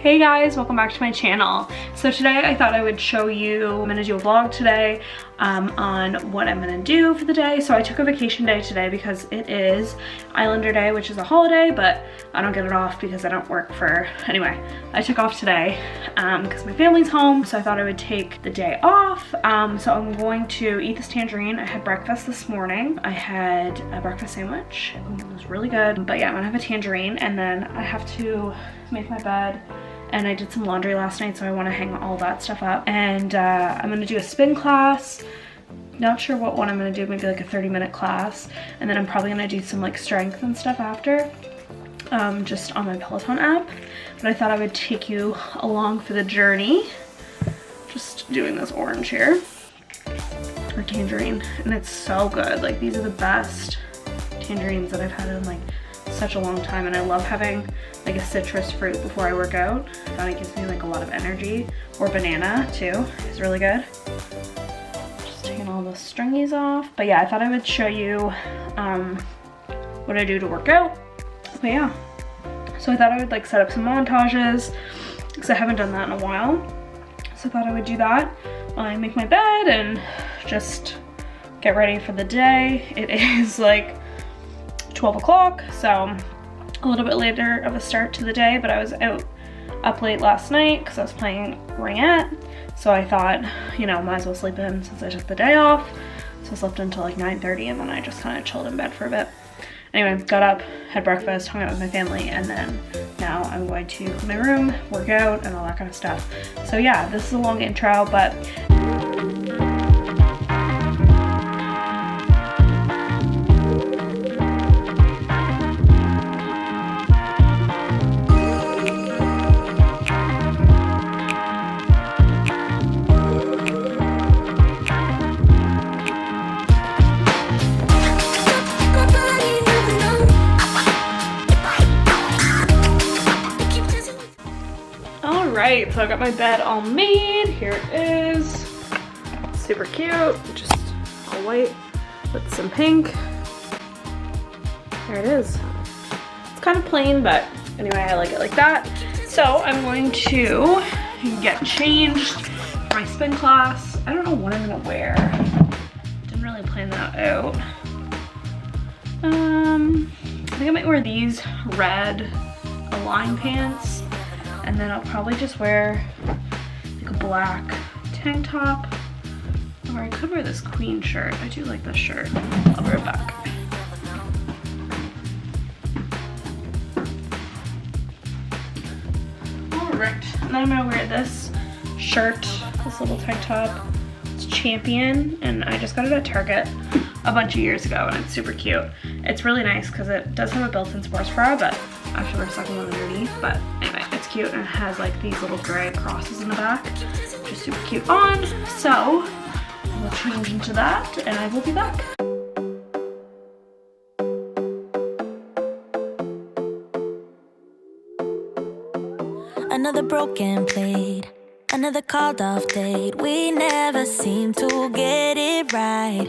Hey guys, welcome back to my channel. So today I thought I would show you, I'm gonna do a vlog today on what I'm gonna do for the day. So I took a vacation day today because it is Islander Day, which is a holiday, but I don't get it off because I don't work for, anyway, I took off today because my family's home. So I thought I would take the day off. So I'm going to eat this tangerine. I had breakfast this morning. I had a breakfast sandwich. It was really good. But yeah, I'm gonna have a tangerine and then I have to make my bed. And I did some laundry last night, so I want to hang all that stuff up. And I'm gonna do a spin class. Not sure what one I'm gonna do, maybe like a 30-minute class. And then I'm probably gonna do some like strength and stuff after, just on my Peloton app. But I thought I would take you along for the journey. Just doing this orange here, or tangerine, and it's so good. Like, these are the best tangerines that I've had in like such a long time, and I love having like a citrus fruit before I work out. I thought it gives me like a lot of energy. Or banana too, it's really good. Just taking all the stringies off. But yeah, I thought I would show you what I do to work out. But yeah, so I thought I would like set up some montages because I haven't done that in a while. So I thought I would do that while I make my bed and just get ready for the day. It is like 12 o'clock, so a little bit later of a start to the day, but I was up late last night because I was playing ringette, so I thought, you know, might as well sleep in since I took the day off. So I slept until like 9:30 and then I just kind of chilled in bed for a bit. Anyway, got up, had breakfast, hung out with my family, and then now I'm going to clean my room, work out, and all that kind of stuff. So yeah, this is a long intro, but so I got my bed all made. Here it is. Super cute. Just all white with some pink. There it is. It's kind of plain, but anyway, I like it like that. So I'm going to get changed for my spin class. I don't know what I'm gonna wear. Didn't really plan that out. I think I might wear these red Align pants. And then I'll probably just wear like a black tank top. Or I could wear this queen shirt. I do like this shirt. I'll wear it back. Alright, and then I'm gonna wear this shirt, this little tank top. It's Champion, and I just got it at Target a bunch of years ago, and it's super cute. It's really nice because it does have a built-in sports bra, but I have to wear a second one underneath. But anyway, it's cute, and it has like these little gray crosses in the back, which is super cute on. So we'll change into that, and I will be back. Another broken plate, another called off date. We never seem to get it right.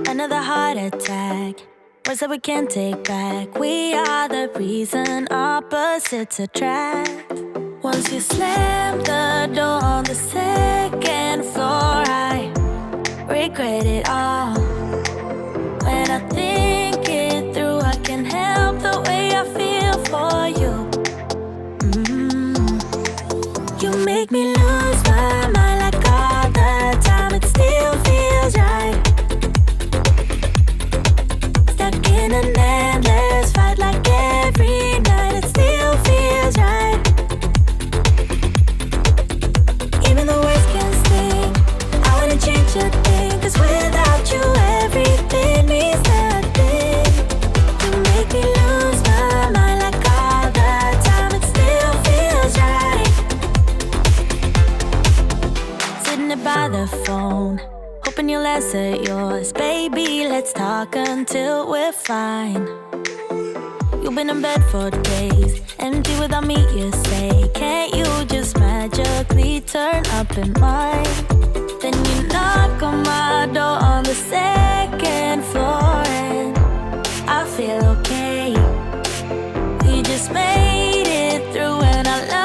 Another heart attack, words that we can't take back. We are the reason opposites attract. Once you slam the door on the second floor, I regret it all. When I think it through, I can't help the way I feel for you. You make me lose my mind like all the time. It still feels right. Stuck in an endless fight like every night. It still feels right. Even the worst can sting. I wanna change a thing, 'cause without you everything means nothing. You make me lose my mind like all the time. It still feels right. By the phone, hoping you'll answer yours. Baby, let's talk until we're fine. You've been in bed for days, empty without me, you say. Can't you just magically turn up in mine? Then you knock on my door on the second floor, and I feel okay. We just made it through, and I love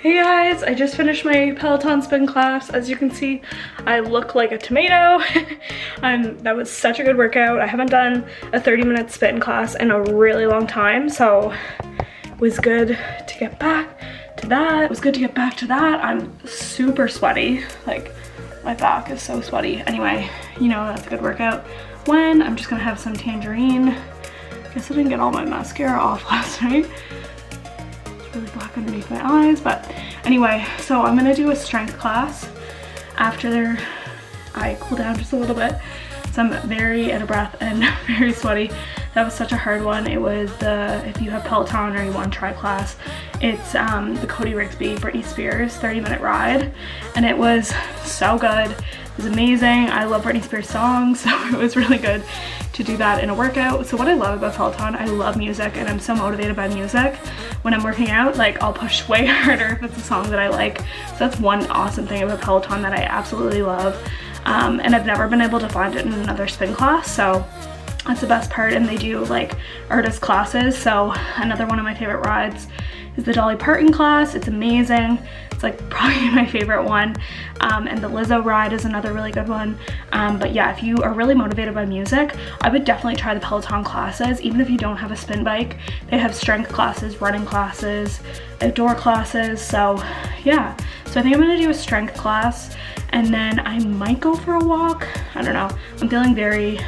Hey guys, I just finished my Peloton Spin Class. As you can see, I look like a tomato. That was such a good workout. I haven't done a 30-minute spin class in a really long time, so it was good to get back to that. I'm super sweaty. Like, my back is so sweaty. Anyway, you know that's a good workout. I'm just gonna have some tangerine. Guess I didn't get all my mascara off last night. Really black underneath my eyes, but anyway, so I'm gonna do a strength class after I cool down just a little bit. So I'm very out of breath and very sweaty. That was such a hard one. It was if you have Peloton or you want to try class, it's the Cody Rigsby, Britney Spears 30-minute ride, and it was so good. It was amazing. I love Britney Spears songs, so it was really good to do that in a workout. So what I love about Peloton, I love music, and I'm so motivated by music. When I'm working out, like, I'll push way harder if it's a song that I like. So that's one awesome thing about Peloton that I absolutely love. And I've never been able to find it in another spin class, so that's the best part. And they do like artist classes. So another one of my favorite rides is the Dolly Parton class. It's amazing. It's like probably my favorite one. And the Lizzo ride is another really good one. But yeah, if you are really motivated by music, I would definitely try the Peloton classes. Even if you don't have a spin bike, they have strength classes, running classes, outdoor classes. So yeah, so I think I'm gonna do a strength class, and then I might go for a walk. I don't know. I'm feeling very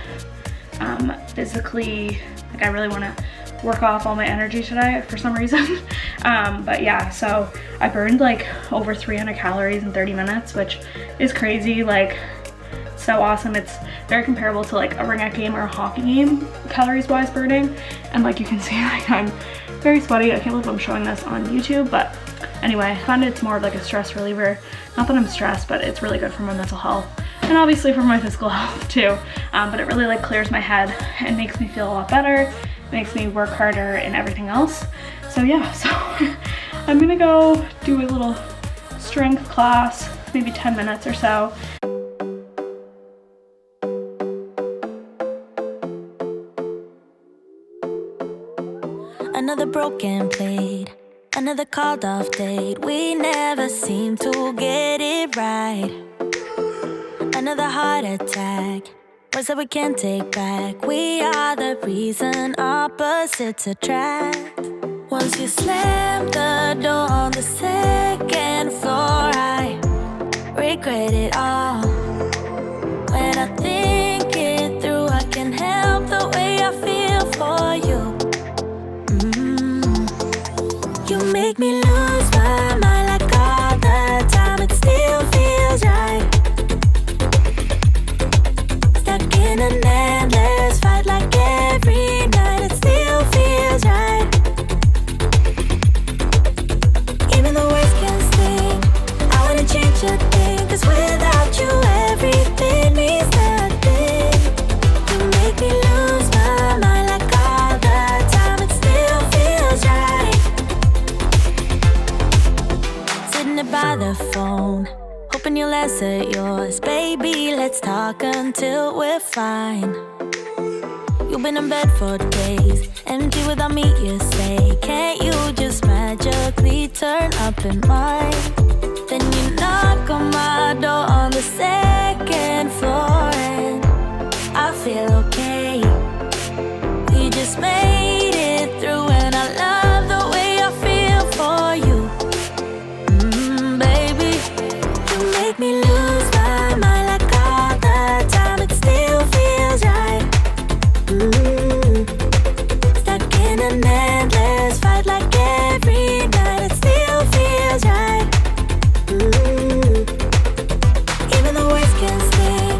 physically, like I really want to work off all my energy today for some reason. But yeah, so I burned like over 300 calories in 30 minutes, which is crazy. Like, so awesome. It's very comparable to like a ring-out game or a hockey game, calories wise burning. And like you can see, like I'm very sweaty. I can't believe I'm showing this on YouTube, but anyway, I found it's more of like a stress reliever. Not that I'm stressed, but it's really good for my mental health and obviously for my physical health too. But it really like clears my head and makes me feel a lot better, makes me work harder and everything else. So yeah, so I'm gonna go do a little strength class, maybe 10 minutes or so. Another broken plate, another called off date. We never seem to get it right. Another heart attack, words that we can't take back. We are the reason opposites attract. Once you slam the door on the second floor, I regret it all. When I think it through, I can't help the way I feel for you. You make me lose my mind like all the time. It still feels right. Stuck in an endless fight like every night. It still feels right. Even the worst can sting. I wanna change a thing, 'cause without you everything means nothing. You make me lose my mind like all the time. It still feels right. By the phone, hoping you'll answer yours. Baby, let's talk until we're fine. You've been in bed for days, empty without me, you say. Can't you just magically turn up in mine? Then you knock on my door on the second floor, and I feel okay. We just made it through, and I love the way I feel for you. Make me lose my mind like all the time. It still feels right. Stuck in an endless fight like every night. It still feels right. Even the worst can sting.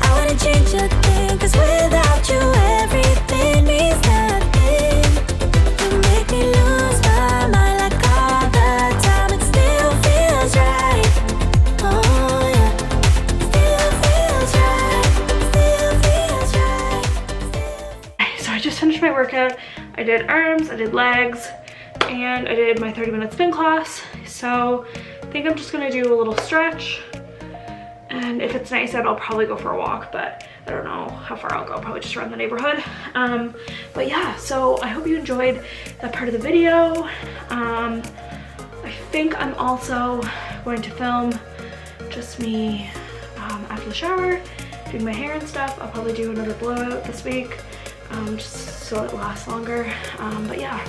I wouldn't change a thing, 'cause without you everything means nothing. You make me lose my mind like all the time. It still feels right. Finished my workout. I did arms, I did legs, and I did my 30-minute spin class. So I think I'm just gonna do a little stretch, and if it's nice out, I'll probably go for a walk, but I don't know how far I'll go. Probably just around the neighborhood. But yeah, so I hope you enjoyed that part of the video. I think I'm also going to film just me after the shower, doing my hair and stuff. I'll probably do another blowout this week, just so it lasts longer, but yeah.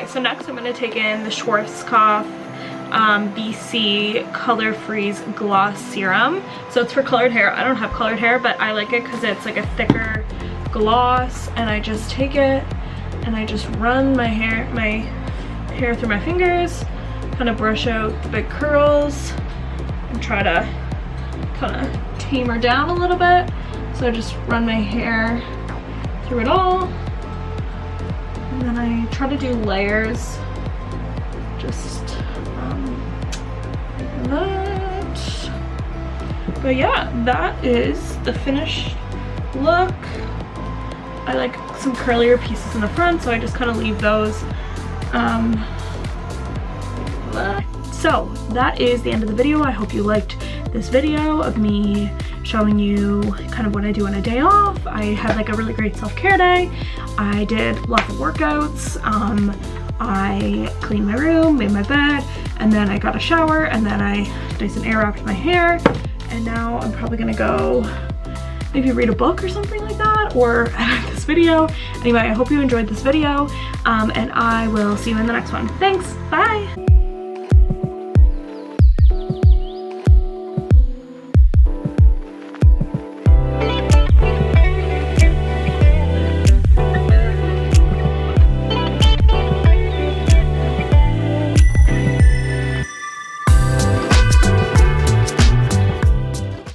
So next I'm going to take in the Schwarzkopf BC Color Freeze Gloss Serum. So it's for colored hair. I don't have colored hair, but I like it because it's like a thicker gloss, and I just take it and I just run my hair through my fingers, kind of brush out the big curls and try to kind of tame her down a little bit. So I just run my hair through it all. And then I try to do layers, just like that. But yeah, that is the finished look. I like some curlier pieces in the front, so I just kind of leave those. So that is the end of the video. I hope you liked this video of me showing you kind of what I do on a day off. I had like a really great self-care day. I did lots of workouts. I cleaned my room, made my bed, and then I got a shower, and then I Dyson Air Wrapped my hair, and now I'm probably gonna go maybe read a book or something like that, or edit this video. Anyway, I hope you enjoyed this video, and I will see you in the next one. Thanks, bye!